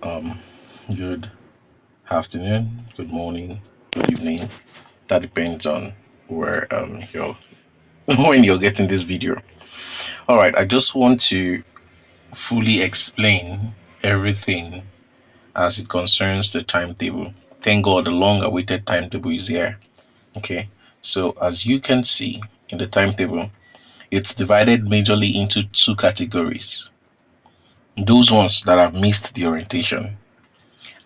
Um, Good afternoon, good morning, good evening. That depends on where you're when you're getting this video. All right, I just want to fully explain everything as it concerns the timetable. Thank God the long-awaited timetable is here. Okay, so as you can see in the timetable, it's divided majorly into two categories. Those ones that have missed the orientation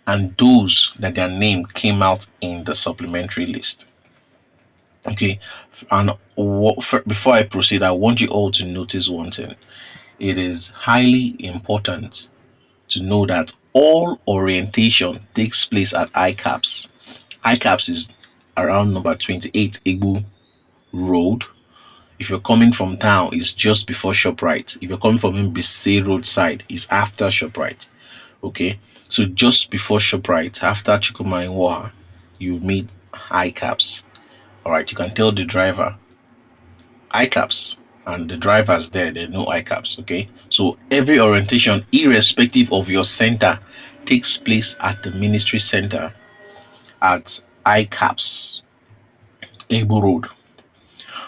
and those that their name came out in the supplementary list. Okay, and before I proceed, I want you all to notice one thing. It is highly important to know that all orientation takes place at ICAPS. ICAPS is around number 28 Igbo Road. If you're coming from town, it's just before ShopRite. If you're coming from Mbise roadside, it's after ShopRite. Okay, so just before ShopRite, after Chikuma and Waha, you meet ICAPS. All right, you can tell the driver ICAPS, and the drivers there they know ICAPS. Okay, so every orientation, irrespective of your center, takes place at the ministry center at ICAPS, Able Road.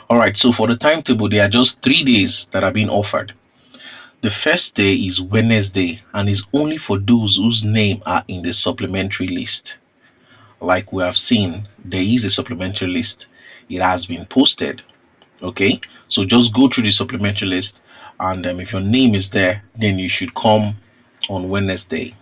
All right, so for the timetable, there are just 3 days that are being offered. The first day is Wednesday and is only for those whose name are in the supplementary list. Like we have seen, there is a supplementary list. It has been posted. Okay, so just go through the supplementary list, and if your name is there, then you should come on Wednesday.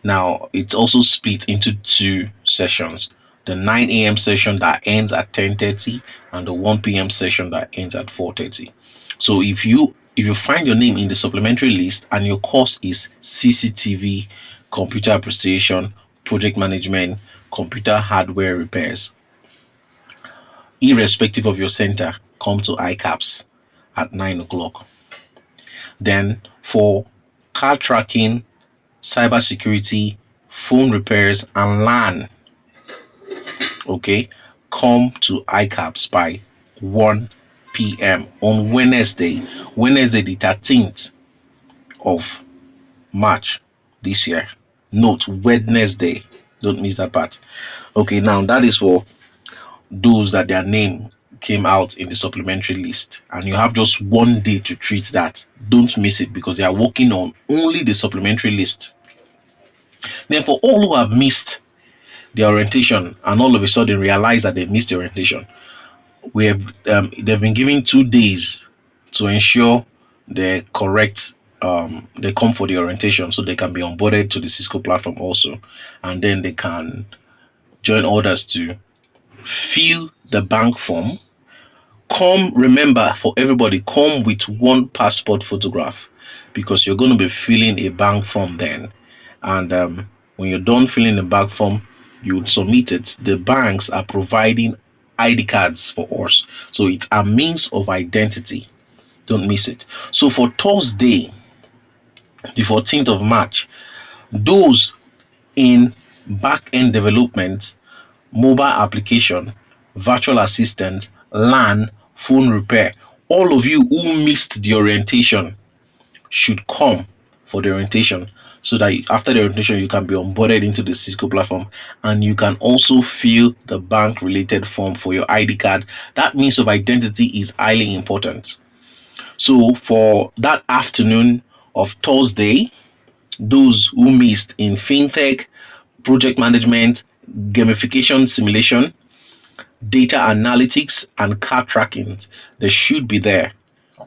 Now, it's also split into two sessions: the 9 a.m. session that ends at 10:30 and the 1 p.m. session that ends at 4:30. So if you find your name in the supplementary list and your course is CCTV, computer appreciation, project management, computer hardware repairs, irrespective of your center, come to ICAPS at 9 o'clock. Then for car tracking, cybersecurity, phone repairs, and LAN, okay, come to ICAPS by 1 p.m. on Wednesday the 13th of March this year. Note Wednesday, don't miss that part. Okay, now that is for those that their name came out in the supplementary list, and you have just 1 day to treat that. Don't miss it because they are working on only the supplementary list. Then for all who have missed the orientation and all of a sudden realize that they missed the orientation, we have they've been given 2 days to ensure the correct they come for the orientation so they can be onboarded to the Cisco platform also, and then they can join others to fill the bank form. Come, remember, for everybody, come with one passport photograph because you're going to be filling a bank form then. And when you're done filling the bank form, you would submit it. The banks are providing ID cards for us, so it's a means of identity. Don't miss it. So for Thursday, the 14th of March, those in back end development, mobile application, virtual assistant, LAN, phone repair. All of you who missed the orientation should come for the orientation so that after the orientation you can be onboarded into the Cisco platform, and you can also fill the bank related form for your ID card. That means of identity is highly important. So for that afternoon of Thursday, those who missed in fintech, project management, gamification simulation, data analytics, and car tracking, they should be there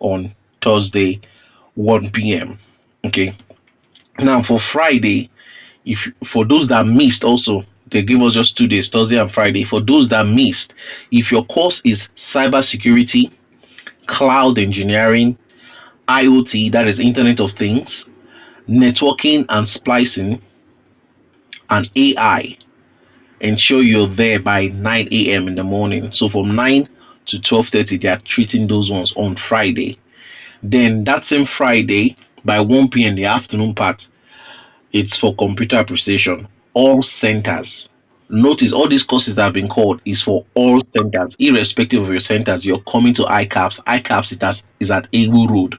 on Thursday 1 p.m. Okay, now for Friday, if for those that missed also, they give us just 2 days, Thursday and Friday. For those that missed, if your course is cybersecurity, cloud engineering, IoT, that is Internet of Things, networking and splicing, and AI, ensure you're there by 9 a.m. in the morning. So from 9 to 12:30, they are treating those ones on Friday. Then that same Friday by 1 p.m. the afternoon part, it's for computer appreciation. All centers. Notice all these courses that have been called is for all centers, irrespective of your centers. You're coming to ICAPS. ICAPS is at Egu Road.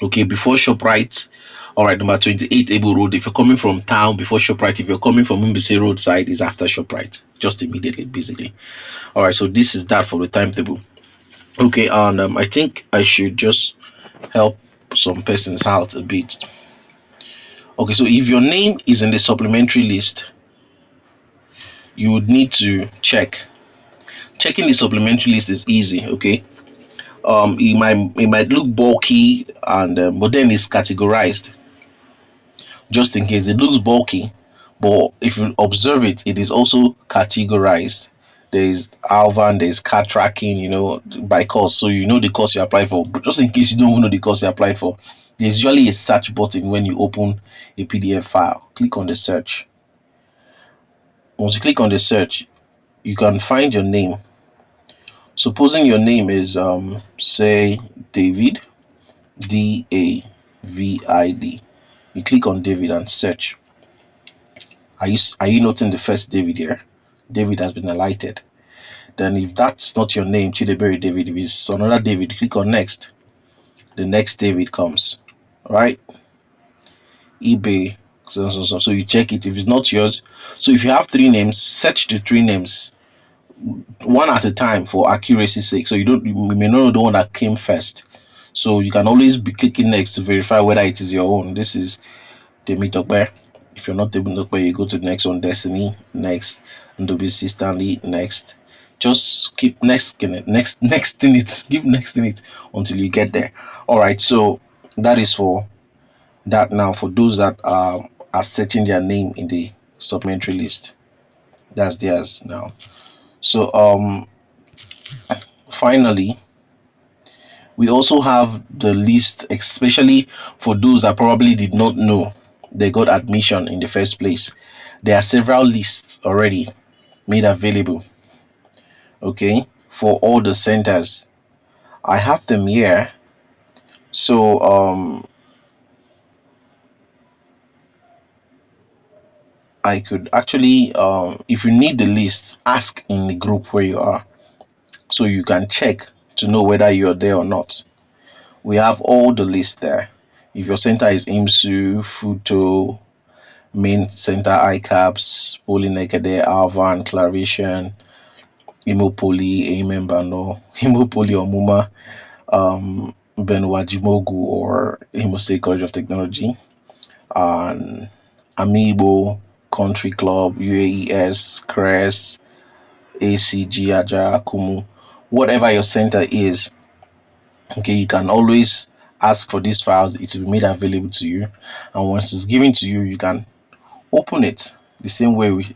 Okay, before ShopRite, All right, number 28, Able Road. If you're coming from town before ShopRite, if you're coming from Mbisi roadside, is after ShopRite, just immediately, basically. All right, so this is that for the timetable. Okay, and I think I should just help some persons out a bit. Okay, so if your name is in the supplementary list, you would need to check. Checking the supplementary list is easy. Okay, it might look bulky, and but then it's categorized. Just in case it looks bulky, but if you observe it, it is also categorized. There's Alvan, there's car tracking, by course, so you know the course you applied for. But just in case you don't even know the course you applied for, there's usually a search button when you open a PDF file. Click on the search. Once you click on the search, you can find your name. Supposing your name is say David, David. You click on David and search. Are you noting the first David here? David has been highlighted. Then if that's not your name, Chidebere David, if it's another David, click on next. The next David comes. Right? eBay. So you check it. If it's not yours, so if you have three names, search the three names one at a time for accuracy's sake. So you may not know the one that came first. So you can always be clicking next to verify whether it is your own. This is Temitope. If you're not Temitope, you go to the next one, Destiny, next, Ndobisi Stanley, next. Just keep next in it, next in it, keep next in it until you get there. All right, so that is for that. Now for those that are setting their name in the supplementary list, that's theirs now. So finally, we also have the list, especially for those that probably did not know they got admission in the first place. There are several lists already made available, okay, for all the centers. I have them here. So I could actually, if you need the list, ask in the group where you are, so you can check to know whether you're there or not. We have all the list there. If your center is IMSU, Futo, Main Center, ICAPS, Polyneckede, Alvan, Claration, Imopoli, Amembano, Imopoli Omuma, Benwajimogu or Imo State College of Technology, and Amiibo, Country Club, UAES, CRES, ACG, Aja, Kumu, whatever your center is, okay, you can always ask for these files. It will be made available to you, and once it's given to you, you can open it the same way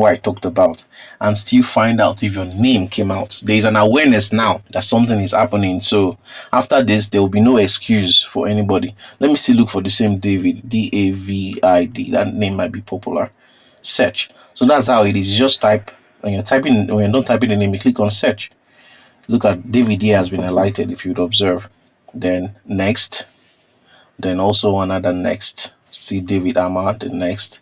I talked about, and still find out if your name came out. There is an awareness now that something is happening. So after this, there will be no excuse for anybody. Let me still look for the same David, David. That name might be popular. Search. So that's how it is. You just type when you're not typing the name, you click on search. Look at David here has been highlighted if you'd observe. Then next, then also another next. See David Ahmad, the next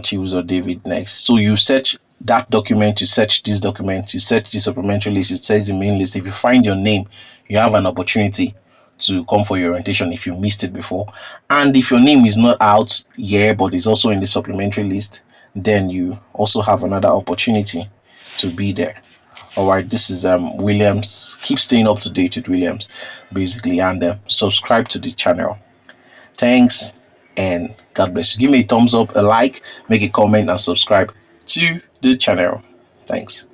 choose or David next. So you search that document, you search this document, you search the supplementary list, you search the main list. If you find your name, you have an opportunity to come for your orientation if you missed it before. And if your name is not out here but is also in the supplementary list, then you also have another opportunity to be there. All right, this is Williams. Keep staying up to date with Williams, basically, and subscribe to the channel. Thanks and God bless you. Give me a thumbs up, a like, make a comment, and subscribe to the channel. Thanks.